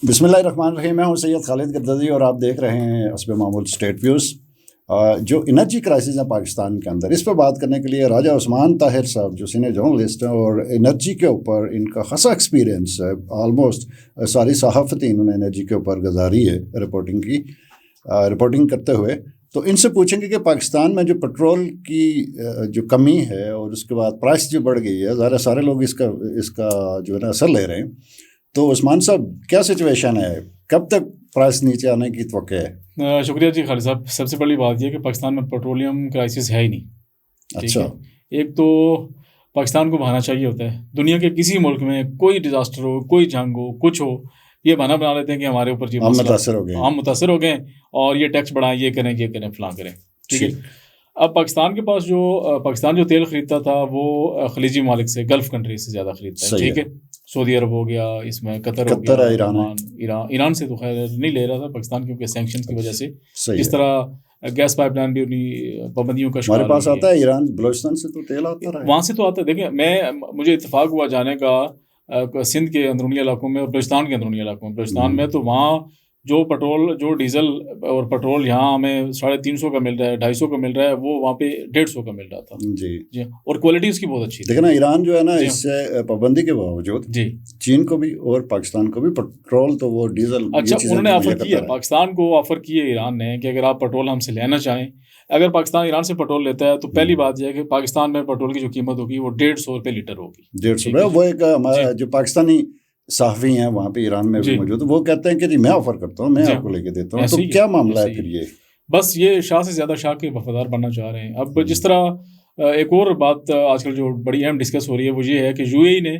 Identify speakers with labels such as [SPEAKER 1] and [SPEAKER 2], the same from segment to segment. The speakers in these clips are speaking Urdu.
[SPEAKER 1] بسم اللہ الرحمن الرحیم. میں ہوں سید خالد گدادی اور آپ دیکھ رہے ہیں حسب معمول اسٹیٹ ویوز. جو انرجی کرائسس ہے پاکستان کے اندر، اس پہ بات کرنے کے لیے راجہ عثمان طاہر صاحب جو سینئر جرنلسٹ ہیں اور انرجی کے اوپر ان کا خاصا ایکسپیرینس ہے، آلموسٹ ساری صحافتی انہوں نے انرجی کے اوپر گزاری ہے رپورٹنگ کرتے ہوئے. تو ان سے پوچھیں گے کہ پاکستان میں جو پیٹرول کی جو کمی ہے اور اس کے بعد پرائس جو بڑھ گئی ہے، ظاہر سارے لوگ اس کا جو ہے نا اثر لے رہے ہیں. تو عثمان صاحب کیا سچویشن ہے، کب تک پرائس نیچے آنے کی توقع ہے؟
[SPEAKER 2] شکریہ جی خالد صاحب. سب سے بڑی بات یہ کہ پاکستان میں پیٹرولیم کرائسس ہے ہی نہیں.
[SPEAKER 1] اچھا،
[SPEAKER 2] ایک تو پاکستان کو بہانا چاہیے ہوتا ہے. دنیا کے کسی ملک میں کوئی ڈیزاسٹر ہو، کوئی جنگ ہو، کچھ ہو، یہ بہانا بنا لیتے ہیں کہ ہمارے اوپر
[SPEAKER 1] ہم متاثر ہو گئے
[SPEAKER 2] اور یہ ٹیکس بڑھائیں، یہ کریں فلاں کریں. ٹھیک ہے. اب پاکستان کے پاس پاکستان جو تیل خریدتا تھا وہ خلیجی ممالک سے، گلف کنٹری سے زیادہ خریدتا ہے. ٹھیک ہے. سعودی عرب ہو گیا، اس میں قطر ہو گیا، ایران سے تو خیر نہیں لے رہا تھا پاکستان کیونکہ سینکشنز کی وجہ سے. اس طرح گیس پائپ لائن بھی انہیں پابندیوں کا شکار.
[SPEAKER 1] ہمارے پاس آتا ہے ایران، بلوچستان سے تو تیل آتا ہے،
[SPEAKER 2] وہاں سے تو آتا ہے. دیکھیں مجھے اتفاق ہوا جانے کا سندھ کے اندرونی علاقوں میں اور بلوچستان کے اندرونی علاقوں میں. بلوچستان میں تو وہاں جو ڈیزل اور پیٹرول یہاں ہمیں 350 کا مل رہا ہے، 250 کا مل رہا ہے، وہ وہاں پہ 150 کا مل رہا تھا. جی. اور کوالٹی اس کی بہت اچھی تھی.
[SPEAKER 1] لیکن ایران جو ہے نا اس سے پابندی کے باوجود چین کو بھی اور پاکستان کو بھی پیٹرول تو وہ ڈیزل،
[SPEAKER 2] اچھا انہوں نے آفر کیا پاکستان کو، آفر کیے ایران نے کہ اگر آپ پیٹرول ہم سے لینا چاہیں، اگر پاکستان ایران سے پیٹرول لیتا ہے تو پہلی بات یہ ہے کہ پاکستان میں پیٹرول کی جو قیمت ہوگی وہ 150 روپے لیٹر ہوگی.
[SPEAKER 1] 150 روپے. وہ ایک ہمارا جو پاکستانی صحافی ہیں وہاں پہ ایران میں بھی موجود، وہ کہتے ہیں کہ جی میں آفر کرتا ہوں، میں آپ کو لے کے دیتا ہوں. تو کیا معاملہ ہے پھر یہ؟
[SPEAKER 2] بس یہ شاہ سے زیادہ شاہ کے وفادار بننا چاہ رہے ہیں. اب جس طرح ایک اور بات آج کل جو بڑی اہم ڈسکس ہو رہی ہے وہ یہ ہے کہ یو اے ای نے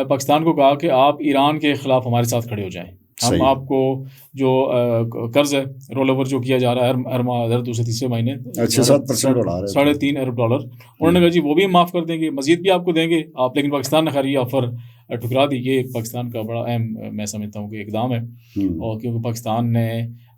[SPEAKER 2] پاکستان کو کہا کہ آپ ایران کے خلاف ہمارے ساتھ کھڑے ہو جائیں. ہم آپ کو جو قرض ہے رول اوور جو کیا جا رہا ہے ہر دوسرے تیسرے مہینے 3.5 ارب ڈالر، انہوں نے کہا جی وہ بھی ہم معاف کر دیں گے، مزید بھی آپ کو دیں گے آپ. لیکن پاکستان نے خیر یہ آفر ٹھکرا دی. یہ پاکستان کا بڑا اہم میں سمجھتا ہوں کہ اقدام ہے، اور کیونکہ پاکستان نے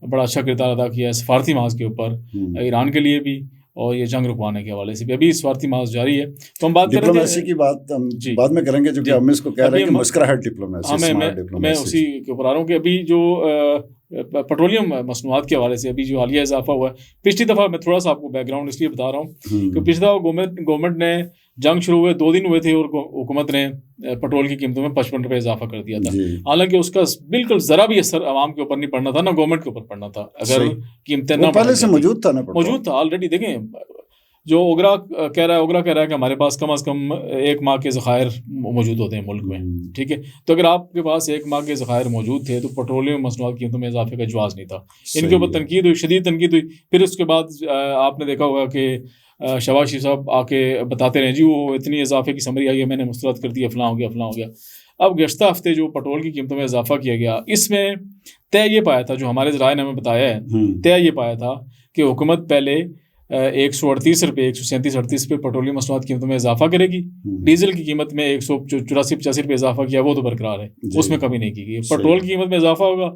[SPEAKER 2] بڑا اچھا کردار ادا کیا ہے سفارتی محاذ کے اوپر ایران کے لیے بھی اور یہ جنگ رکوانے کے حوالے سے بھی. ابھی سفارتی محاذ جاری ہے. تو ہم بات
[SPEAKER 1] ڈپلومیسی کی بات بعد میں کریں گے، جو ہم اس کو کہہ رہے ہیں کہ مسکراہٹ ڈپلومیسی.
[SPEAKER 2] میں اسی کے اوپر آ رہا ہوں کہ ابھی جو پیٹرولیم مصنوعات کے حوالے سے ابھی جو حالیہ اضافہ ہوا ہے، پچھلی دفعہ میں تھوڑا سا آپ کو بیک گراؤنڈ اس لیے بتا رہا ہوں کہ پچھلی دفعہ گورنمنٹ نے جنگ شروع ہوئے 2 دن ہوئے تھے اور حکومت نے پیٹرول کی قیمتوں میں 55 روپے اضافہ کر دیا تھا. حالانکہ اس کا بالکل ذرا بھی اثر عوام کے اوپر نہیں پڑنا تھا، نہ گورنمنٹ کے اوپر پڑنا تھا. اگر قیمتیں نہ
[SPEAKER 1] پہلے سے موجود تھا
[SPEAKER 2] آلریڈی. دیکھیں جو اوگرا کہہ رہا ہے کہ ہمارے پاس کم از کم 1 ماہ کے ذخائر موجود ہوتے ہیں ملک میں. ٹھیک ہے. تو اگر آپ کے پاس 1 ماہ کے ذخائر موجود تھے تو پیٹرولیم مصنوعات کی قیمتوں میں اضافے کا جواز نہیں تھا. ان کے اوپر تنقید ہوئی، شدید تنقید ہوئی. پھر اس کے بعد آپ نے دیکھا ہوگا کہ شہباز شریف صاحب آ کے بتاتے رہے جی وہ اتنی اضافے کی سمری آئی ہے، میں نے مسترد کر دیا، فلاں ہو گیا. اب گزشتہ ہفتے جو پیٹرول کی قیمتوں میں اضافہ کیا گیا، اس میں طے یہ پایا تھا، جو ہمارے ذرائع نے ہمیں بتایا ہے، طے یہ پایا تھا کہ حکومت پہلے 138 روپے 137-38 روپے پیٹرولیم مصنوعات قیمتوں میں اضافہ کرے گی. ڈیزل کی قیمت میں 184-85 روپے اضافہ کیا، وہ تو برقرار ہے، اس میں کمی نہیں کی گئی. پیٹرول کی قیمت میں اضافہ ہوگا.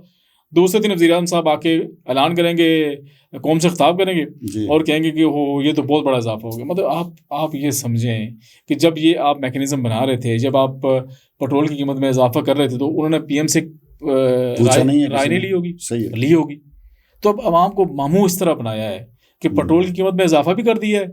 [SPEAKER 2] دوسرے دن وزیر اعظم صاحب آ کے اعلان کریں گے، قوم سے خطاب کریں گے اور کہیں گے کہ یہ تو بہت بڑا اضافہ ہو گیا. مطلب آپ یہ سمجھیں کہ جب یہ آپ میکینزم بنا رہے تھے، جب آپ پیٹرول کی قیمت میں اضافہ کر رہے تھے، تو انہوں نے پی ایم سے رائے نہیں لی ہوگی. تو اب عوام کو ماموں اس طرح بنایا ہے کہ پیٹرول کی قیمت میں اضافہ بھی کر دیا ہے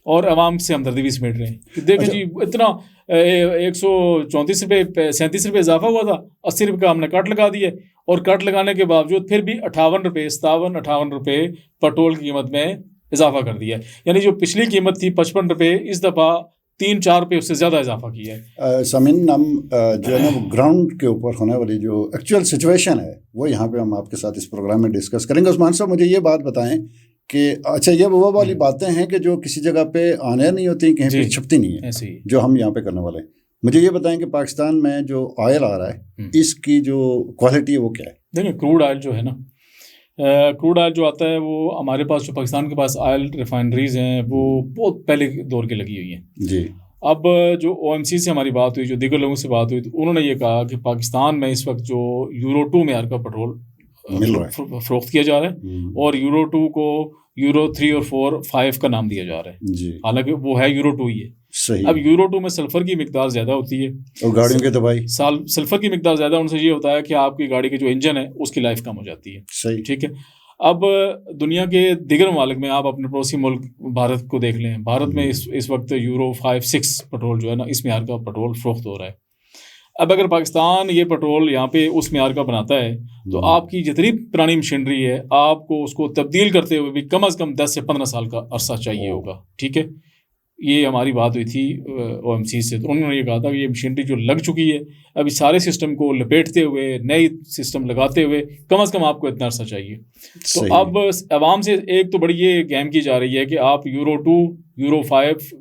[SPEAKER 2] اور عوام سے ہمدردی بھی سمیٹ رہے ہیں. دیکھیں جی اتنا 134 روپے 37 روپے اضافہ ہوا تھا، 80 روپے کا ہم نے کٹ لگا دیا، اور کٹ لگانے کے باوجود پھر بھی 58 روپے پیٹرول کی قیمت میں اضافہ کر دیا. یعنی جو پچھلی قیمت تھی 55 روپے، اس دفعہ 3-4 روپے اس سے زیادہ اضافہ کیا ہے.
[SPEAKER 1] سامعین، ہم جو ہے نا گراؤنڈ کے اوپر ہونے والی جو ایکچوئل سچویشن ہے وہ یہاں پہ ہم آپ کے ساتھ اس پروگرام میں ڈسکس کریں گے. عثمان صاحب مجھے یہ بات بتائیں کہ اچھا یہ وہ والی باتیں ہیں کہ جو کسی جگہ پہ آنے نہیں ہوتی، کہیں پہ چھپتی نہیں ہیں، جو ہم یہاں پہ کرنے والے ہیں. مجھے یہ بتائیں کہ پاکستان میں جو آئل آ رہا ہے اس کی جو کوالٹی ہے وہ کیا ہے؟
[SPEAKER 2] دیکھیں کروڈ آئل جو ہے نا، کروڈ آئل جو آتا ہے وہ ہمارے پاس جو پاکستان کے پاس آئل ریفائنریز ہیں وہ بہت پہلے دور کی لگی ہوئی ہیں.
[SPEAKER 1] جی.
[SPEAKER 2] اب جو او ایم سی سے ہماری بات ہوئی، جو دیگر لوگوں سے بات ہوئی، تو انہوں نے یہ کہا کہ پاکستان میں اس وقت جو یورو 2 معیار کا پیٹرول فروخت کیا جا رہا ہے، اور یورو 2 کو یورو 3 اور 4 5 کا نام دیا جا رہا ہے. حالانکہ وہ ہے یورو 2 ہی ہے.
[SPEAKER 1] صحیح.
[SPEAKER 2] اب یورو 2 میں سلفر کی مقدار زیادہ ہوتی ہے
[SPEAKER 1] اور گاڑیوں کی تباہی.
[SPEAKER 2] سلفر کی مقدار زیادہ ہونے سے یہ ہوتا ہے کہ آپ کی گاڑی کے جو انجن ہے اس کی لائف کم ہو جاتی ہے.
[SPEAKER 1] صحیح.
[SPEAKER 2] ٹھیک ہے. اب دنیا کے دیگر ممالک میں آپ اپنے پڑوسی ملک بھارت کو دیکھ لیں. بھارت میں اس وقت یورو 5-6 پیٹرول جو ہے نا اس معیار کا پیٹرول فروخت ہو رہا ہے. اب اگر پاکستان یہ پیٹرول یہاں پہ اس معیار کا بناتا ہے تو آپ کی جتنی پرانی مشینری ہے آپ کو اس کو تبدیل کرتے ہوئے بھی کم از کم 10 سے 15 سال کا عرصہ چاہیے ہوگا. ٹھیک ہے. یہ ہماری بات ہوئی تھی او ایم سی سے, تو انہوں نے یہ کہا تھا کہ یہ مشینری جو لگ چکی ہے اب اس سارے سسٹم کو لپیٹتے ہوئے نئی سسٹم لگاتے ہوئے کم از کم آپ کو اتنا عرصہ چاہیے. تو اب عوام سے ایک تو بڑی یہ گیم کی جا رہی ہے کہ آپ یورو 2 یورو 5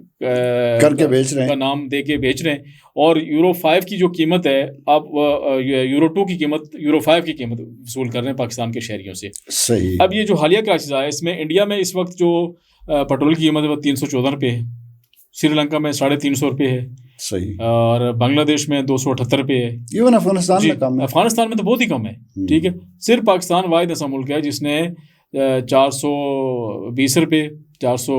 [SPEAKER 1] کر کے بیچ رہے ہیں,
[SPEAKER 2] کا نام دے کے بیچ رہے ہیں, اور یورو 5 کی جو قیمت ہے آپ یورو 2 کی قیمت یورو 5 کی قیمت وصول کر رہے ہیں پاکستان کے شہریوں سے.
[SPEAKER 1] صحیح.
[SPEAKER 2] اب یہ جو حالیہ کرائسس آیا اس میں انڈیا میں اس وقت جو پیٹرول کی قیمت ہے وہ 314 روپے ہے, سری لنکا میں 350 روپے ہے. صحیح. اور بنگلہ دیش میں 278 روپے ہے.
[SPEAKER 1] ایون افغانستان میں کم ہے.
[SPEAKER 2] افغانستان میں تو بہت ہی کم ہے. ٹھیک ہے. صرف پاکستان واحد ایسا ملک ہے جس نے 420 روپے 400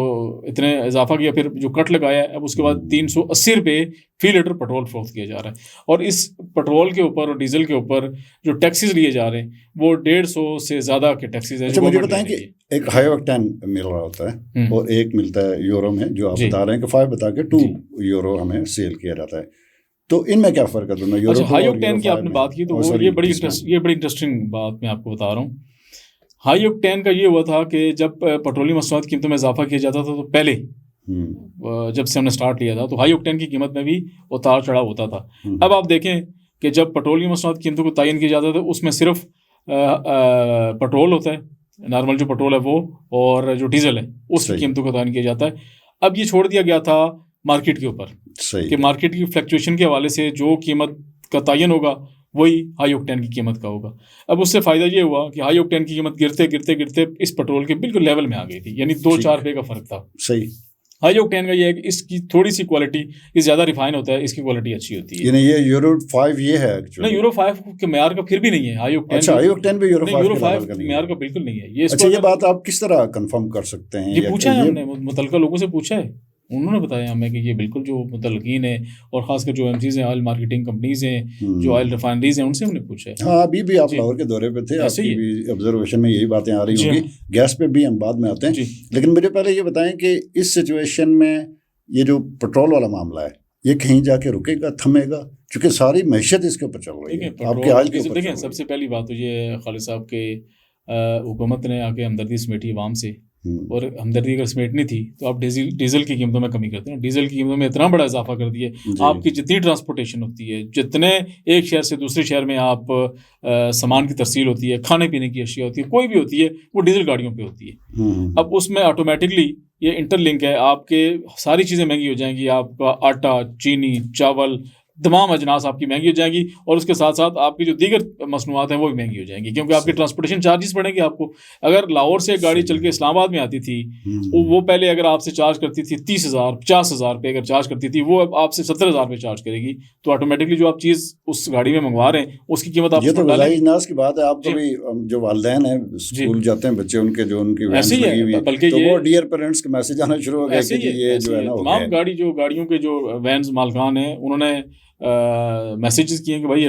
[SPEAKER 2] اتنے اضافہ کیا, پھر جو کٹ لگایا ہے اب اس کے بعد 380 روپے فی لیٹر پیٹرول فروخت کیا جا رہا ہے. اور اس پیٹرول کے اوپر اور ڈیزل کے اوپر جو ٹیکسز لیے جا رہے ہیں وہ 150 سے زیادہ کے ٹیکسز ہیں.
[SPEAKER 1] اچھا مجھے بتائیں کہ ایک ہائی آکٹین مل رہا ہوتا ہے اور ایک ملتا ہے یورو میں, جو آپ بتا رہے ہیں کہ 5 بتا کے 2 یورو ہمیں سیل کیا جاتا ہے, تو ان میں کیا فرق ہے دونوں؟
[SPEAKER 2] اچھا ہائی آکٹین کی آپ نے بات کی تو یہ بڑی انٹرسٹنگ بات میں آپ کو بتا رہا ہوں. ہائی آکٹین کا یہ ہوا تھا کہ جب پیٹرولیم مصنوعات کی قیمتوں میں اضافہ کیا جاتا تھا تو پہلے جب سے ہم نے سٹارٹ لیا تھا تو ہائی آکٹین کی قیمت میں بھی اتار چڑھاؤ ہوتا تھا. اب آپ دیکھیں کہ جب پیٹرولیم مصنوعات کی قیمتوں کو تعین کیا جاتا تھا اس میں صرف پیٹرول ہوتا ہے, نارمل جو پیٹرول ہے وہ, اور جو ڈیزل ہے اس کی قیمتوں کو تعین کیا جاتا ہے. اب یہ چھوڑ دیا گیا تھا مارکیٹ کے اوپر کہ مارکیٹ کی فلیکچویشن کے حوالے سے جو قیمت کا تعین ہوگا وہی ہائی آکٹین کی قیمت کا ہوگا. اب اس سے فائدہ یہ ہوا کہ ہائی آکٹین کی قیمت گرتے گرتے گرتے اس پیٹرول کے بالکل لیول میں آ گئی تھی, یعنی 2-4 روپے کا فرق تھا.
[SPEAKER 1] صحیح.
[SPEAKER 2] ہائی آکٹین کا یہ ہے کہ اس کی تھوڑی سی کوالٹی یہ زیادہ ریفائن ہوتا ہے, اس کی کوالٹی اچھی ہوتی ہے.
[SPEAKER 1] یعنی یہ یورو 5 یہ ہے
[SPEAKER 2] نہیں, یورو 5 کے معیار کا پھر بھی نہیں ہے ہائی آکٹین.
[SPEAKER 1] اچھا ہائی آکٹین بھی یورو 5
[SPEAKER 2] کے معیار کا بالکل نہیں ہے.
[SPEAKER 1] اچھا یہ بات آپ کس طرح کنفرم کر سکتے ہیں؟
[SPEAKER 2] یہ پوچھا ہے ہم نے متعلقہ لوگوں سے پوچھا ہے, انہوں نے بتایا ہمیں کہ یہ بالکل جو متعلقین ہیں اور خاص کر جو ایم سیز ہیں, آئل مارکیٹنگ کمپنیز ہیں, جو آئل ریفائنریز ہیں, ان سے ہم نے پوچھا ہے.
[SPEAKER 1] ہاں ابھی بھی آپ لاہور کے دورے پہ تھے, آپ کی بھی آبزرویشن میں یہی باتیں آ رہی ہوں گی. گیس پہ بھی ہم بعد میں آتے ہیں, لیکن مجھے پہلے یہ بتائیں کہ اس سچویشن میں یہ جو پیٹرول والا معاملہ ہے یہ کہیں جا کے رکے گا, تھمے گا؟ چونکہ ساری معیشت اس کے اوپر چل رہی ہے, آپ کے حال کے اوپر.
[SPEAKER 2] دیکھیں سب سے پہلی بات تو یہ خالد صاحب کے حکومت نے آ کے ہمدردی سمیٹی عوام سے, اور ہمدردی اگر سمیٹنی تھی تو آپ ڈیزل کی قیمتوں میں کمی کرتے ہیں. ڈیزل کی قیمتوں میں اتنا بڑا اضافہ کر دیے, آپ کی جتنی ٹرانسپورٹیشن ہوتی ہے, جتنے ایک شہر سے دوسرے شہر میں آپ سامان کی ترسیل ہوتی ہے, کھانے پینے کی اشیاء ہوتی ہے, کوئی بھی ہوتی ہے, وہ ڈیزل گاڑیوں پہ ہوتی ہے. اب اس میں آٹومیٹکلی یہ انٹر لنک ہے, آپ کے ساری چیزیں مہنگی ہو جائیں گی, آپ کا آٹا, چینی, چاول, تمام اجناس آپ کی مہنگی ہو جائیں گی, اور اس کے ساتھ ساتھ آپ کی جو دیگر مصنوعات ہیں وہ بھی مہنگی ہو جائیں گی, کیونکہ آپ کے ٹرانسپورٹیشن چارجز پڑیں گے آپ کو. اگر لاہور سے گاڑی چل کے اسلام آباد میں آتی تھی وہ پہلے اگر آپ سے چارج کرتی تھی 30,000 50,000 روپے اگر چارج کرتی تھی, وہ اب آپ سے 70,000 روپے چارج کرے گی. تو آٹومیٹکلی جو آپ چیز اس گاڑی میں منگوا رہے ہیں اس کی قیمت آپ,
[SPEAKER 1] یہ تو غذائی اجناس کی بات ہے. آپ کو بھی جو والدین ہیں اسکول جاتے ہیں بچے, ان کے جو ان کی وینز لگی ہوئی ہیں, بلکہ وہ ڈیئر پیرنٹس کے میسج آنا شروع ہو گیا کہ یہ جو ہے نا
[SPEAKER 2] تمام گاڑیوں کے جو وینز مالکان ہیں انہوں نے میسیجز کیے کہ بھائی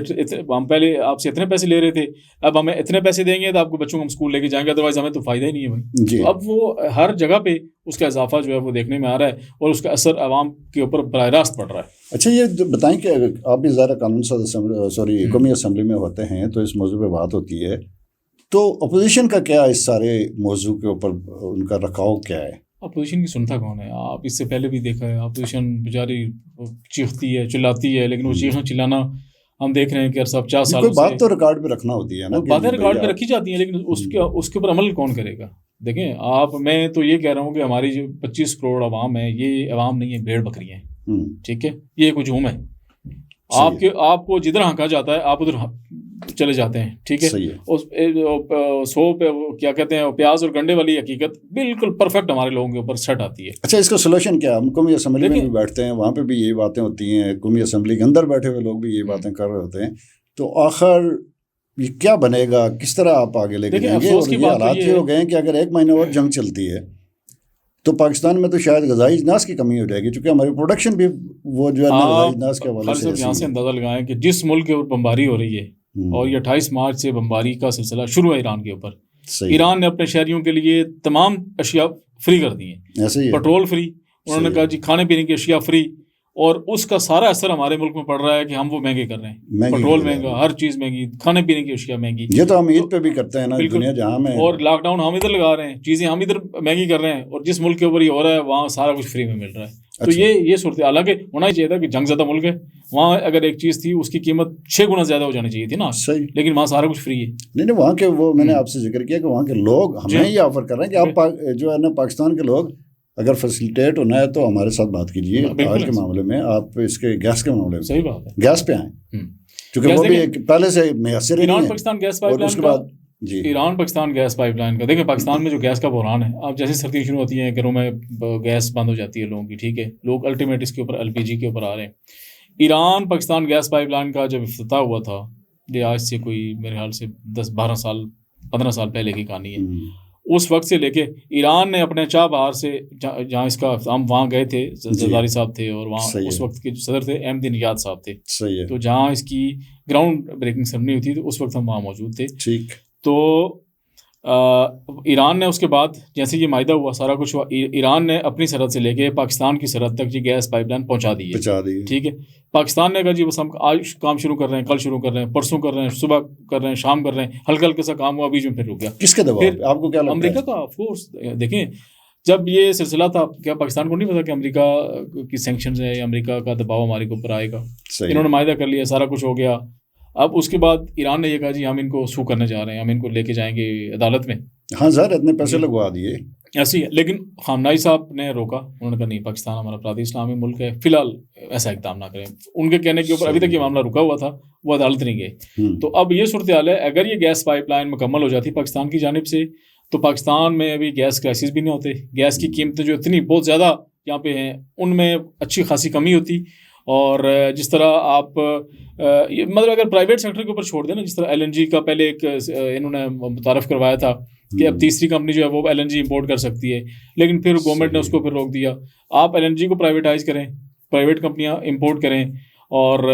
[SPEAKER 2] ہم پہلے آپ سے اتنے پیسے لے رہے تھے, اب ہمیں اتنے پیسے دیں گے تو آپ کو بچوں کو ہم اسکول لے کے جائیں گے, ادروائز ہمیں تو فائدہ ہی نہیں ہے بھائی. اب وہ ہر جگہ پہ اس کا اضافہ جو ہے وہ دیکھنے میں آ رہا ہے, اور اس کا اثر عوام کے اوپر براہ راست پڑ رہا ہے.
[SPEAKER 1] اچھا یہ بتائیں کہ آپ بھی ظاہر قانون قومی اسمبلی میں ہوتے ہیں تو اس موضوع پہ بات ہوتی ہے, تو اپوزیشن کا کیا اس سارے موضوع کے اوپر ان کا رکھاؤ کیا ہے؟
[SPEAKER 2] اپوزیشن کی سنتا کون ہے؟ آپ اس سے پہلے بھی دیکھا ہے, اپوزیشن بیچاری چیختی ہے, چلاتی ہے, لیکن وہ چیخنا چلانا ہم دیکھ رہے ہیں کہ سب 4 سال
[SPEAKER 1] بات تو ریکارڈ پہ رکھنا ہوتی ہے نا,
[SPEAKER 2] باتیں ریکارڈ پہ رکھی جاتی ہیں, لیکن اس کے اوپر عمل کون کرے گا؟ دیکھیں آپ, میں تو یہ کہہ رہا ہوں کہ ہماری جو 25 کروڑ عوام ہے یہ عوام نہیں ہے, بھیڑ بکریاں ہیں. ٹھیک ہے, یہ ایک ہجوم ہے. آپ کو جدھر ہانکا جاتا ہے آپ ادھر چلے جاتے ہیں. ٹھیک ہے, سو پہ کیا کہتے ہیں پیاز اور گنڈے والی حقیقت بالکل پرفیکٹ ہمارے لوگوں کے اوپر سیٹ آتی ہے.
[SPEAKER 1] اچھا اس کا سولوشن کیا؟ ہم قومی اسمبلی میں بھی بیٹھتے ہیں, وہاں پہ بھی یہی باتیں ہوتی ہیں, قومی اسمبلی کے اندر بیٹھے ہوئے لوگ بھی یہی باتیں کر رہے ہوتے ہیں, تو آخر یہ کیا بنے گا؟ کس طرح آپ آگے لے کے جائیں گے؟ اور یہ حالات یہ ہو گئے ہیں کہ اگر 1 مہینہ اور جنگ چلتی ہے تو پاکستان میں تو شاید غذائی اجناس کی کمی ہو جائے گی، چونکہ ہماری پروڈکشن بھی وہ جو ہے غذائی اجناس کے حوالے سے
[SPEAKER 2] یہاں سے اندازہ لگائیں کہ جس ملک کے اوپر بمباری ہو رہی ہے اور یہ 28 مارچ سے بمباری کا سلسلہ شروع ہے ایران کے اوپر، ایران نے اپنے شہریوں کے لیے تمام اشیاء فری کر دی ہیں،
[SPEAKER 1] ایسے ہی
[SPEAKER 2] پیٹرول فری، انہوں نے کہا جی کھانے پینے کی اشیاء فری، اور اس کا سارا اثر ہمارے ملک میں پڑ رہا ہے کہ ہم وہ مہنگے کر رہے ہیں، پیٹرول مہنگا، ہر چیز مہنگی، کھانے پینے کی اشیاء مہنگی.
[SPEAKER 1] یہ تو ہم عید پہ بھی کرتے ہیں نا دنیا جہاں میں،
[SPEAKER 2] اور لاک ڈاؤن ہم ادھر لگا رہے ہیں، چیزیں ہم ادھر مہنگی کر رہے ہیں، اور جس ملک کے اوپر یہ ہو رہا ہے وہاں سارا کچھ فری میں مل رہا ہے. تو یہ صورت، حالانکہ ہونا ہی چاہیے تھا کہ جنگ زدہ ملک ہے، وہاں اگر ایک چیز تھی اس کی قیمت 6 گنا زیادہ ہو جانی چاہیے تھی نا، لیکن وہاں سارا کچھ فری ہے.
[SPEAKER 1] نہیں وہاں کے وہ میں نے آپ سے ذکر کیا کہ وہاں کے لوگ ہمیں یہ آفر کر رہے ہیں کہ آپ جو ہے نا پاکستان کے لوگ اگر فیسیلیٹیٹ ہونا ہے تو ہمارے ساتھ بات کیجیے آج کے معاملے میں، آپ اس کے گیس کے معاملے میں
[SPEAKER 2] صحیح بات ہے،
[SPEAKER 1] گیس پہ آئیں، کیونکہ وہ بھی پہلے سے میسر
[SPEAKER 2] Iran Pakistan gas pipeline کا،
[SPEAKER 1] جی
[SPEAKER 2] Iran Pakistan gas pipeline کا دیکھیں، پاکستان میں جو گیس کا بحران ہے، اب جیسے سردیاں شروع ہوتی ہیں گھروں میں گیس بند ہو جاتی ہے لوگوں کی، ٹھیک ہے، لوگ الٹیمیٹ اس کے اوپر LPG کے اوپر آ رہے ہیں. Iran Pakistan gas pipeline کا جب افتتاح ہوا تھا، یہ آج سے کوئی میرے خیال سے 10-12 سال 15 سال پہلے کی کہانی ہے. اس وقت سے لے کے ایران نے اپنے چاہ بہار سے، جہاں اس کا ہم وہاں گئے تھے، زرداری صاحب تھے، اور وہاں اس وقت کے جو صدر تھے احمدی نژاد صاحب تھے، تو جہاں اس کی گراؤنڈ بریکنگ سرمنی ہوئی تھی تو اس وقت ہم وہاں موجود تھے. تو ایران نے اس کے بعد جیسے یہ معاہدہ ہوا، سارا کچھ ہوا، ایران نے اپنی سرحد سے لے کے پاکستان کی سرحد تک یہ گیس پائپ لائن پہنچا دی ہے، ٹھیک ہے. پاکستان نے کہا جی بس ہم آج کام شروع کر رہے ہیں، کل شروع کر رہے ہیں، پرسوں کر رہے ہیں، صبح کر رہے ہیں، شام کر رہے ہیں، ہلکا ہلکا سا کام ہوا، بیچ میں پھر رک گیا.
[SPEAKER 1] کس کے دباؤ؟ آپ کو کیا لگتا ہے؟
[SPEAKER 2] امریکہ کا. آف کورس دیکھیں، جب یہ سلسلہ تھا، کیا پاکستان کو نہیں پتا کہ امریکہ کی سینکشنز ہیں یا امریکہ کا دباؤ ہمارے کے اوپر آئے گا؟ انہوں نے معاہدہ کر لیا، سارا کچھ ہو گیا. اب اس کے بعد ایران نے یہ کہا جی ہم ان کو سو کرنے جا رہے ہیں، ہم ان کو لے کے جائیں گے عدالت میں.
[SPEAKER 1] ہاں ظاہر اتنے پیسے لگوا دیے
[SPEAKER 2] ایسی ہے، لیکن خامنائی صاحب نے روکا، انہوں نے کہا نہیں، پاکستان ہمارا پرادی اسلامی ملک ہے، فی الحال ایسا اقدام نہ کریں. ان کے کہنے کے اوپر ابھی تک یہ معاملہ رکا ہوا تھا، وہ عدالت نہیں گئے. تو اب یہ صورتحال ہے، اگر یہ گیس پائپ لائن مکمل ہو جاتی پاکستان کی جانب سے تو پاکستان میں ابھی گیس کرائسس بھی نہیں ہوتے، گیس کی قیمتیں جو اتنی بہت زیادہ یہاں پہ ہیں ان میں اچھی خاصی کمی ہوتی. اور جس طرح آپ مطلب اگر پرائیویٹ سیکٹر کے اوپر چھوڑ دیں نا، جس طرح LNG کا پہلے ایک انہوں نے متعارف کروایا تھا کہ اب تیسری کمپنی جو ہے وہ LNG امپورٹ کر سکتی ہے، لیکن پھر گورنمنٹ نے اس کو پھر روک دیا. آپ LNG کو پرائیویٹائز کریں، پرائیویٹ کمپنیاں امپورٹ کریں، اور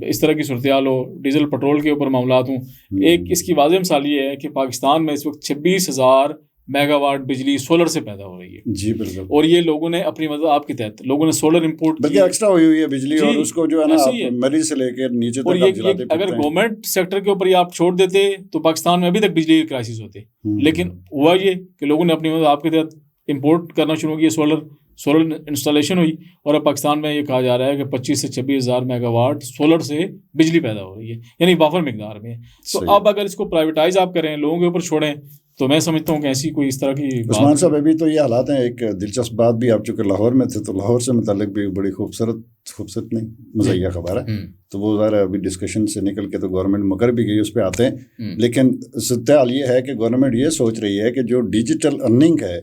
[SPEAKER 2] اس طرح کی صورتحال ہو، ڈیزل پیٹرول کے اوپر معاملات ہوں. ایک اس کی واضح مثال یہ ہے کہ پاکستان میں اس وقت 26,000 میگا واٹ بجلی سولر سے پیدا ہو رہی ہے.
[SPEAKER 1] جی بالکل.
[SPEAKER 2] اور یہ لوگوں نے اپنی مدد آپ کے تحت لوگوں نے سولر امپورٹ
[SPEAKER 1] بلکہ ایکسٹرا ہوئی ہے بجلی، اور اس کو جو ہے نا مری سے لے کے نیچے تک آپ جلاتے ہیں.
[SPEAKER 2] اگر گورنمنٹ سیکٹر کے اوپر یہ آپ چھوڑ دیتے تو پاکستان میں ابھی تک بجلی کے کرائسس ہوتے، لیکن ہوا یہ کہ لوگوں نے اپنی مدد آپ کے تحت امپورٹ کرنا شروع کیا، سولر انسٹالیشن ہوئی، اور اب پاکستان میں یہ کہا جا رہا ہے کہ 25 سے 26,000 میگا واٹ سولر سے بجلی پیدا ہو رہی ہے، یعنی وافر مقدار میں. تو اب اگر اس کو پرائیویٹائز آپ کریں، لوگوں کے اوپر چھوڑیں، تو میں سمجھتا ہوں کہ ایسی کوئی اس طرح کی
[SPEAKER 1] عثمان صاحب ابھی تو یہ حالات ہیں. ایک دلچسپ بات بھی، آپ چونکہ لاہور میں تھے تو لاہور سے متعلق بھی بڑی خوبصورت نہیں مزاحیہ خبر ہے. تو وہ ذرا ابھی ڈسکشن سے نکل کے تو گورنمنٹ مکر بھی گئی، اس پہ آتے ہیں. لیکن صورتحال یہ ہے کہ گورنمنٹ یہ سوچ رہی ہے کہ جو ڈیجیٹل ارننگ ہے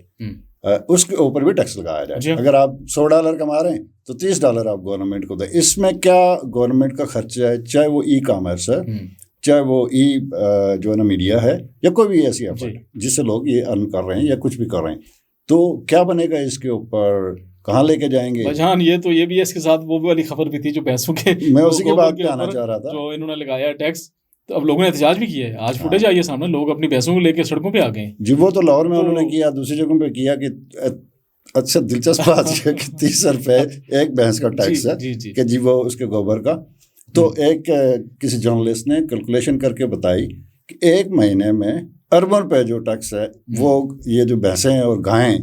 [SPEAKER 1] اس کے اوپر بھی ٹیکس لگایا جائے. اگر آپ $100 کما رہے ہیں تو $30 آپ گورنمنٹ کو دیں. اس میں کیا گورنمنٹ کا خرچہ ہے، چاہے وہ ای کامرس ہے، چاہے وہ جو ہے نا میڈیا ہے، یا کوئی بھی ایسی ایفرٹ جس سے لوگ یہ ارن کر رہے ہیں یا کچھ بھی کر رہے ہیں، تو کیا بنے گا اس کے اوپر، کہاں لے کے جائیں گے؟
[SPEAKER 2] بھجان یہ تو یہ بھی اس کے ساتھ وہ والی خبر بھی تھی جو بھینسوں کے،
[SPEAKER 1] میں اسی کی بات پہ آنا چاہ رہا تھا،
[SPEAKER 2] جو انہوں نے لگایا ٹیکس. تو اب لوگوں نے احتجاج بھی کیا ہے، آج فوٹیج آئی ہے سامنے، لوگ اپنی بھینسوں کو لے کے سڑکوں پہ آ گئے.
[SPEAKER 1] جی وہ تو لاہور میں انہوں نے کیا، دوسری جگہوں پہ کیا کہ اچھا دلچسپ بات یہ ہے کہ 30 روپے ایک بھینس کا ٹیکس ہے کہ جی وہ اس کے گوبر کا. تو ایک کسی جرنلسٹ نے کیلکولیشن کر کے بتائی کہ ایک مہینے میں اربن پہ جو ٹیکس ہے وہ یہ جو بھینسیں اور گائیں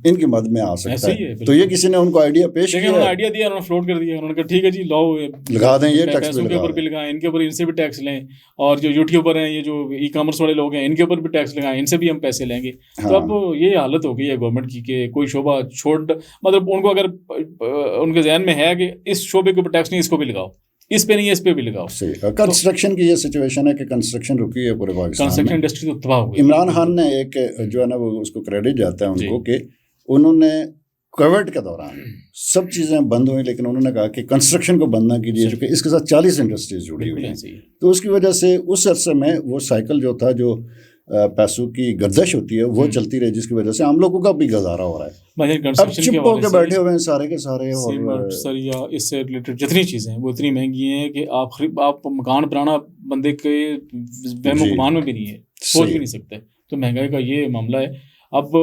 [SPEAKER 1] ان کی مد میں آ سکتا ہے. تو یہ کسی نے ان کو آئیڈیا پیش کیا،
[SPEAKER 2] آئیڈیا دیا، انہوں نے فلوٹ کر دیا. انہوں نے کہا ٹھیک ہے جی لاؤ
[SPEAKER 1] لگا دیں، یہ ٹیکس
[SPEAKER 2] کے اوپر بھی لگائیں، ان کے اوپر ان سے بھی ٹیکس لیں، اور جو یوٹیوبر ہیں، یہ جو ای کامرس والے لوگ ہیں، ان کے اوپر بھی ٹیکس لگائیں، ان سے بھی ہم پیسے لیں گے. تو اب یہ حالت ہو گئی ہے گورنمنٹ کی کہ کوئی شعبہ چھوڑ، مطلب ان کو اگر ان کے ذہن میں ہے کہ اس شعبے کے اوپر ٹیکس نہیں، اس کو بھی لگاؤ، اس پہ نہیں اس پہ بھی لگاؤ.
[SPEAKER 1] کنسٹرکشن کی یہ سچویشن ہے کہ کنسٹرکشن رکی ہے پورے پاکستان میں.
[SPEAKER 2] کنسٹرکشن انڈسٹری تو تباہ ہو گئی.
[SPEAKER 1] عمران خان نے ایک جو ہے نا وہ اس کو کریڈٹ جاتا ہے ان کو کہ انہوں نے کووڈ کے دوران سب چیزیں بند ہوئیں، لیکن انہوں نے کہا کہ کنسٹرکشن کو بند نہ کیجیے، چونکہ اس کے ساتھ 40 انڈسٹریز جڑی ہوئی ہیں. تو اس کی وجہ سے اس عرصے میں وہ سائیکل جو تھا، جو پیسوں کی گردش ہوتی ہے وہ چلتی رہے، جس کی وجہ سے عام لوگوں کا بھی گزارا ہو رہا ہے. اب چپ ہو کے بیٹھے ہوئے ہیں سارے کے سارے. اور
[SPEAKER 2] سر یا اس سے ریلیٹڈ جتنی چیزیں ہیں وہ اتنی مہنگی ہیں کہ آپ مکان بنانا بندے کے وہم و گمان میں بھی نہیں ہے، سوچ بھی نہیں سکتے. تو مہنگائی کا یہ معاملہ ہے. اب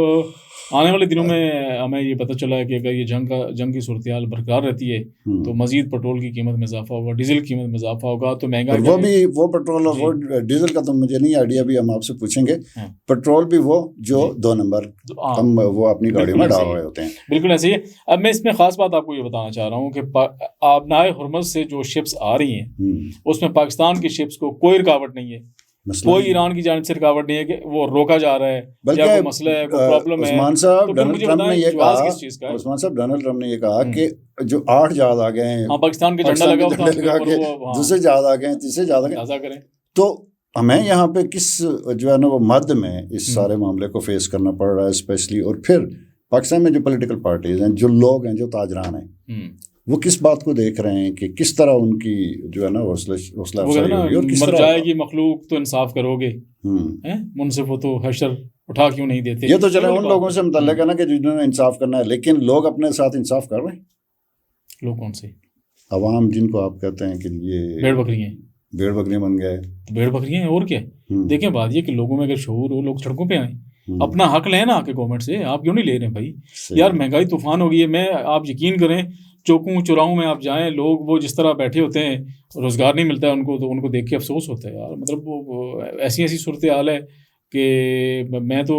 [SPEAKER 2] آنے والے دنوں میں ہمیں یہ پتہ چلا ہے کہ اگر یہ جنگ کی صورتحال برقرار رہتی ہے تو مزید پیٹرول کی قیمت میں اضافہ ہوگا، ڈیزل کی قیمت میں اضافہ ہوگا. تو مہنگائی
[SPEAKER 1] وہ پیٹرول اور وہ ڈیزل کا تو مجھے نہیں آئیڈیا، بھی ہم آپ سے پوچھیں گے. پیٹرول بھی وہ جو 2 نمبر ہم وہ اپنی گاڑیوں میں ڈال رہے ہوتے ہیں.
[SPEAKER 2] بالکل ایسے ہی ہے. اب میں اس میں خاص بات آپ کو یہ بتانا چاہ رہا ہوں کہ آبنائے ہرمز سے جو شپس آ رہی ہیں اس میں پاکستان کی شپس کو کوئی رکاوٹ نہیں ہے، کوئی ایران کی جانب سے رکاوٹ نہیں ہے کہ وہ روکا جا رہا ہے یا کوئی مسئلہ ہے، کوئی پرابلم ہے.
[SPEAKER 1] عثمان صاحب ڈونلڈ ٹرمپ نے یہ کہا کہ جو 8 جہاز آ گئے ہیں
[SPEAKER 2] پاکستان کے جھنڈا لگا
[SPEAKER 1] دوسرے جہاز آ گئے ہیں، تیسرے جہاز آ گئے، تو ہمیں یہاں پہ کس جو ہے نا وہ مد میں اس سارے معاملے کو فیس کرنا پڑ رہا ہے اسپیشلی. اور پھر پاکستان میں جو پولیٹیکل پارٹیز ہیں، جو لوگ ہیں، جو تاجران ہیں، وہ کس بات کو دیکھ رہے ہیں کہ کس طرح ان کی جو ہے نا حوصلہ افزائی ہوگی اور کس
[SPEAKER 2] مر
[SPEAKER 1] طرح
[SPEAKER 2] جائے گی مخلوق تو انصاف کرو گے، منصف ہو تو حشر اٹھا کیوں نہیں دیتے.
[SPEAKER 1] یہ تو چلے ان لوگوں سے متعلق ہے نا کہ جنہوں نے انصاف کرنا ہے، لیکن لوگ اپنے ساتھ انصاف کر رہے ہیں.
[SPEAKER 2] لوگ کون سے؟
[SPEAKER 1] عوام جن کو آپ کہتے ہیں کہ یہ
[SPEAKER 2] بھیڑ بکری ہیں،
[SPEAKER 1] بھیڑ بکریاں بن گئے.
[SPEAKER 2] بھیڑ بکریاں ہیں اور کیا. دیکھیں بات یہ کہ لوگوں میں اگر شعور ہو، لوگ سڑکوں پہ آئیں، اپنا حق لیں نا کہ گورنمنٹ سے. آپ کیوں نہیں لے رہے ہیں بھائی؟ یار مہنگائی طوفان ہو گئی ہے. میں آپ یقین کریں چوکوں چوراہوں میں آپ جائیں، لوگ وہ جس طرح بیٹھے ہوتے ہیں، روزگار نہیں ملتا ہے ان کو، تو ان کو دیکھ کے افسوس ہوتا ہے یار. مطلب وہ ایسی صورتحال ہے کہ میں تو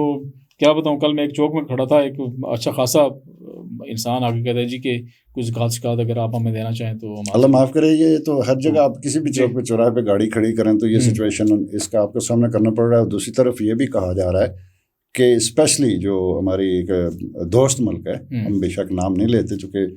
[SPEAKER 2] کیا بتاؤں. کل میں ایک چوک میں کھڑا تھا، ایک اچھا خاصا انسان آگے کہتا ہے جی کہ کچھ زکوٰۃ شکایت اگر آپ ہمیں دینا چاہیں تو. اللہ
[SPEAKER 1] معاف کرے، یہ تو ہر جگہ آپ کسی بھی چوک پہ چوراہے پہ گاڑی کھڑی کریں تو یہ سچویشن اس کا آپ کو سامنا کرنا پڑ رہا ہے. اور دوسری طرف یہ بھی کہا جا رہا ہے کہ اسپیشلی جو ہماری ایک دوست ملک ہے، ہم بے شک نام نہیں لیتے چونکہ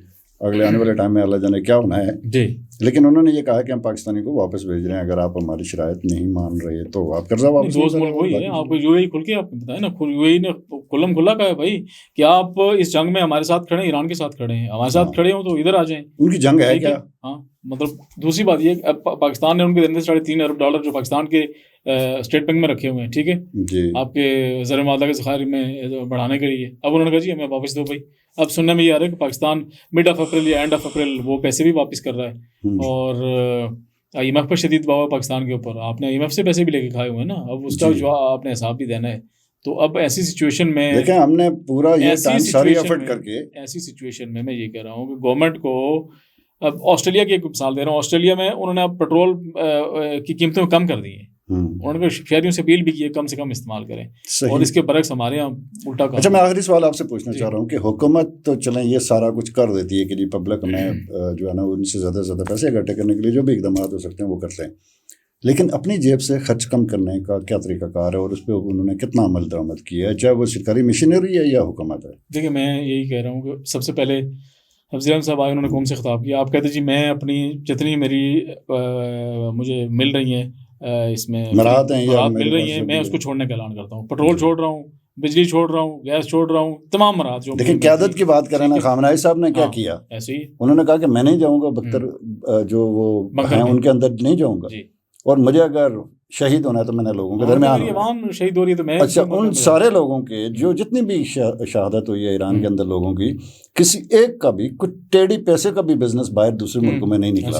[SPEAKER 1] اگلے آنے والے ٹائم میں اللہ جانے کیا ہونا ہے
[SPEAKER 2] جی،
[SPEAKER 1] لیکن انہوں نے یہ کہا کہ ہم پاکستانی کو واپس بھیج رہے ہیں، اگر آپ ہماری شرائط نہیں مان رہے تو آپ قرضہ واپس.
[SPEAKER 2] دوست ملک وہی ہے. آپ کو یو اے ای کھل کے آپ بتائیں نا، یو اے ای نے کھلم کھلا کہا ہے بھائی کہ آپ اس جنگ میں ہمارے ساتھ کھڑے ہیں، ایران کے ساتھ کھڑے ہیں، ہمارے ساتھ کھڑے ہوں تو ادھر آ جائیں.
[SPEAKER 1] ان کی جنگ ہے کیا؟
[SPEAKER 2] ہاں مطلب دوسری بات یہ پاکستان نے ان کے اندر $3.5 ارب جو پاکستان کے اسٹیٹ بینک میں رکھے ہوئے ہیں، ٹھیک ہے
[SPEAKER 1] جی،
[SPEAKER 2] آپ کے زر معدہ کے ذخائر میں بڑھانے کے لیے. اب انہوں نے کہا جی ہمیں واپس دو بھائی. اب سننے میں یہ آ رہا ہے کہ پاکستان مڈ آف اپریل یا اینڈ آف اپریل وہ پیسے بھی واپس کر رہا ہے. اور آئی ایم ایف پر شدید دباؤ ہے پاکستان کے اوپر. آپ نے آئی ایم ایف سے پیسے بھی لے کے کھائے ہوئے ہیں نا، اب اس کا جو آپ نے حساب بھی دینا ہے. تو اب ایسی سچویشن میں
[SPEAKER 1] دیکھیں ہم نے پورا یہ ٹائم ساری ایفرٹ کر کے
[SPEAKER 2] ایسی سچویشن میں یہ کہہ رہا ہوں کہ گورنمنٹ کو، اب آسٹریلیا کی ایک مثال دے رہا ہوں. آسٹریلیا میں انہوں نے اب پیٹرول کی قیمتیں کم کر دی ہیں. انہوں نے شہریوں سے اپیل بھی کی ہے کم سے کم استعمال کریں. اور اس کے برعکس ہمارے یہاں الٹا کام.
[SPEAKER 1] اچھا میں آخری سوال آپ سے پوچھنا چاہ رہا ہوں کہ حکومت تو چلیں یہ سارا کچھ کر دیتی ہے کہ جی پبلک میں جو ہے نا ان سے زیادہ سے زیادہ پیسے اکٹھے کرنے کے لیے جو بھی اقدامات ہو سکتے ہیں وہ کرتے ہیں، لیکن اپنی جیب سے خرچ کم کرنے کا کیا طریقہ کار ہے اور اس پہ انہوں نے کتنا عمل درآمد کیا ہے، چاہے وہ سرکاری مشینری ہے یا حکومت ہے؟
[SPEAKER 2] دیکھیں میں یہی کہہ رہا ہوں کہ سب سے پہلے حفظ العلم صاحب آئے، انہوں نے قوم سے خطاب کیا. آپ کہتے جی میں اپنی جتنی میری مجھے مل رہی ہیں اس میں
[SPEAKER 1] مراحت
[SPEAKER 2] مل رہی ہیں، میں اس کو چھوڑنے کا اعلان کرتا ہوں. پیٹرول چھوڑ رہا ہوں، بجلی چھوڑ رہا ہوں، گیس چھوڑ رہا ہوں، تمام مراحت جو.
[SPEAKER 1] لیکن قیادت کی بات کریں نا، خامنہ صاحب نے کیا کیا؟
[SPEAKER 2] ایسے ہی
[SPEAKER 1] انہوں نے کہا کہ میں نہیں جاؤں گا بختر جو وہ ہیں ان کے اندر نہیں جاؤں گا، اور مجھے اگر شہید ہونا ہے تو میں نے لوگوں کے درمیان
[SPEAKER 2] عوام شہید ہو رہی ہے تو میں.
[SPEAKER 1] اچھا ان سارے لوگوں کے جو جتنی بھی شہادت ہوئی ہے ایران کے اندر لوگوں کی، کسی ایک کا بھی کچھ ٹیڑھی پیسے کا بھی بزنس باہر دوسرے ملکوں میں نہیں نکلا.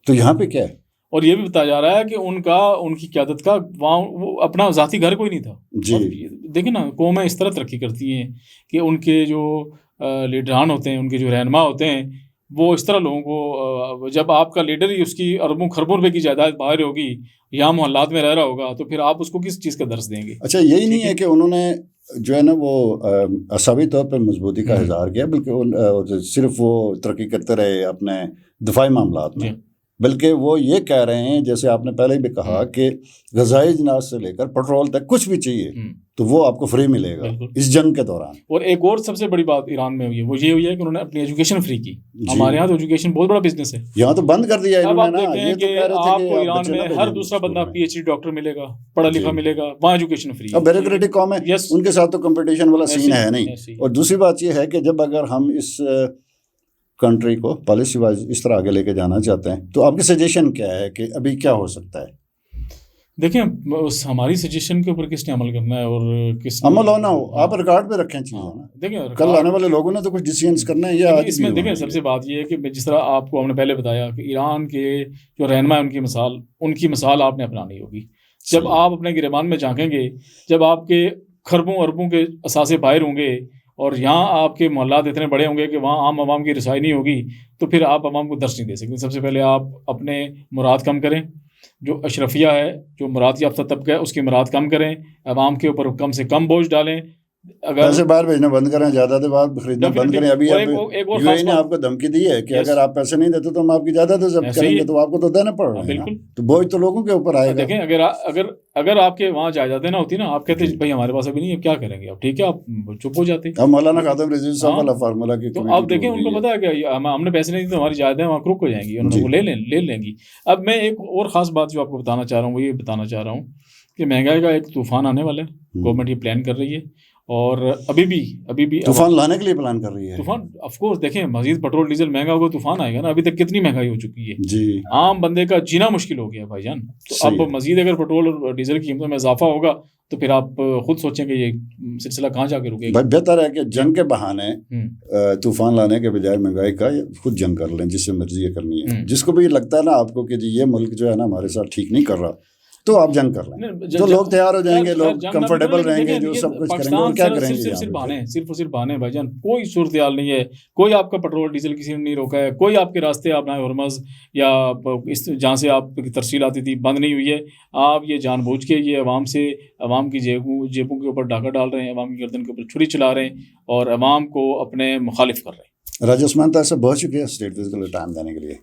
[SPEAKER 1] تو یہاں پہ کیا ہے؟
[SPEAKER 2] اور یہ بھی بتایا جا رہا ہے کہ ان کی قیادت کا وہاں وہ اپنا ذاتی گھر کوئی نہیں تھا.
[SPEAKER 1] جی
[SPEAKER 2] دیکھیں نا قومیں اس طرح ترقی کرتی ہیں کہ ان کے جو لیڈران ہوتے ہیں، ان کے جو رہنما ہوتے ہیں، وہ اس طرح لوگوں کو، جب آپ کا لیڈر ہی اس کی اربوں خربوں روپے کی جائیداد باہر ہوگی یا محلات میں رہ رہا ہوگا تو پھر آپ اس کو کس چیز کا درس دیں گے؟
[SPEAKER 1] اچھا یہی نہیں ہے کہ انہوں نے جو ہے نا وہ عصبی طور پر مضبوطی کا اظہار کیا، بلکہ صرف وہ ترقی کرتے رہے اپنے دفاعی معاملات میں، بلکہ وہ یہ کہہ رہے ہیں جیسے آپ نے پہلے بھی کہا کہ غذائی اجناس سے لے کر پیٹرول تک کچھ بھی چاہیے تو وہ آپ کو فری ملے گا اس جنگ کے دوران.
[SPEAKER 2] اور ایک اور سب سے بڑی بات ایران میں ہوئی ہے، وہ یہ ہوئی ہے کہ انہوں نے اپنی ایجوکیشن فری کی. ہمارے یہاں تو ایجوکیشن بہت بڑا بزنس ہے،
[SPEAKER 1] یہاں تو بند کر دیا ہے.
[SPEAKER 2] اب آپ دیکھتے ہیں کہ آپ کو ایران میں ہر دوسرا بندہ پی ایچ ڈی ڈاکٹر ملے گا، پڑھا لکھا ملے گا، وہاں ایجوکیشن فری.
[SPEAKER 1] اب بیوروکریٹک قوم ہے، ان کے ساتھ تو کمپٹیشن والا سین ہے نہیں. اور دوسری بات یہ ہے کہ جب اگر ہم اس کنٹری کو پالیسی وائز اس طرح آگے لے کے جانا چاہتے ہیں تو آپ کی سجیشن کیا ہے کہ ابھی کیا ہو سکتا ہے؟
[SPEAKER 2] دیکھیں اس ہماری سجیشن کے اوپر کس نے عمل کرنا ہے اور کس
[SPEAKER 1] عمل ہونا ہو، آپ ریکارڈ پہ رکھیں چیزیں نا،
[SPEAKER 2] دیکھیں
[SPEAKER 1] کل آنے والے لوگوں نے تو کچھ ڈیسیژنس کرنا ہے. یہ
[SPEAKER 2] اس میں دیکھیں سب سے بات یہ ہے کہ جس طرح آپ کو ہم نے پہلے بتایا کہ ایران کے جو رہنما ہے ان کی مثال آپ نے اپنانی ہوگی. جب آپ اپنے گریبان میں جھانکیں گے، جب آپ کے خربوں اربوں کے اثاثے باہر ہوں گے اور یہاں آپ کے محلات اتنے بڑے ہوں گے کہ وہاں عام عوام کی رسائی نہیں ہوگی، تو پھر آپ عوام کو درس نہیں دے سکتے. سب سے پہلے آپ اپنے مراد کم کریں، جو اشرفیہ ہے، جو مراد یافتہ طبقہ ہے، اس کی مراد کم کریں، عوام کے اوپر کم سے کم بوجھ ڈالیں. اگر
[SPEAKER 1] پیسے باہر بھیجنا بند کریں، جائیدادیں باہر خریدنا بند کریں. ابھی
[SPEAKER 2] ایک اور
[SPEAKER 1] یو اے نے آپ کو دھمکی دی ہے کہ اگر آپ پیسے نہیں دیتے تو ہم آپ کی جائیدادیں ضبط کریں گے، تو آپ کو تو دینا پڑ رہا ہے. بالکل، تو بوجھ تو لوگوں کے اوپر آئے گا.
[SPEAKER 2] دیکھیں اگر آپ کے وہاں جائیدادیں نہ ہوتی نا، آپ کہتے بھائی ہمارے پاس ابھی نہیں ہے، کیا کریں گے آپ، ٹھیک ہے، آپ چپ ہو جاتے.
[SPEAKER 1] اب مولانا خاتم رضوی صاحب والا فارمولا کی
[SPEAKER 2] تو آپ دیکھیں ان کو پتا ہے کہ ہم نے پیسے نہیں دیے تو ہماری جائیدادیں وہاں رک ہو جائیں گی، انہوں نے وہ لے لیں گی. اب میں ایک اور خاص بات جو آپ کو بتانا چاہ رہا ہوں، وہ یہ بتانا چاہ رہا ہوں کہ مہنگائی کا ایک طوفان آنے والا ہے. گورنمنٹ یہ پلان کر رہی ہے اور ابھی بھی
[SPEAKER 1] طوفان لانے کے لیے پلان کر رہی ہے.
[SPEAKER 2] طوفان آف کورس دیکھیں، مزید پیٹرول ڈیزل مہنگا ہوگا، طوفان آئے گا نا. ابھی تک کتنی مہنگائی ہو چکی ہے
[SPEAKER 1] جی،
[SPEAKER 2] عام بندے کا جینا مشکل ہو گیا بھائی جان. تو اب مزید اگر پیٹرول اور ڈیزل کی قیمتوں میں اضافہ ہوگا تو پھر آپ خود سوچیں کہ یہ سلسلہ کہاں جا کے رکے گا.
[SPEAKER 1] بہتر ہے کہ جنگ کے بہانے طوفان لانے کے بجائے مہنگائی کا خود جنگ کر لیں، جس سے مرضی یہ کرنی ہے. جس کو بھی لگتا ہے نا آپ کو کہ جی یہ ملک جو ہے نا ہمارے ساتھ ٹھیک نہیں کر رہا، تو آپ جنگ کر لیں. تو لوگ تیار ہو جائیں گے، لوگ کمفرٹیبل رہیں گے، جو سب کچھ کریں گے. اور کیا کریں گے؟
[SPEAKER 2] صرف اور صرف بہانے بھائی جان. کوئی صورتحال نہیں ہے، کوئی آپ کا پیٹرول ڈیزل کسی نے نہیں روکا ہے، کوئی آپ کے راستے آپ نہ ہرمز یا جہاں سے آپ کی ترسیل آتی تھی بند نہیں ہوئی ہے. آپ یہ جان بوجھ کے یہ عوام کی جیبوں کے اوپر ڈاکہ ڈال رہے ہیں، عوام کی گردن کے اوپر چھری چلا رہے ہیں اور عوام کو اپنے مخالف کر رہے ہیں.
[SPEAKER 1] راجہ عثمان صاحب بہت شکریہ اسٹیٹ ویز کے لیے ٹائم دینے کے لیے.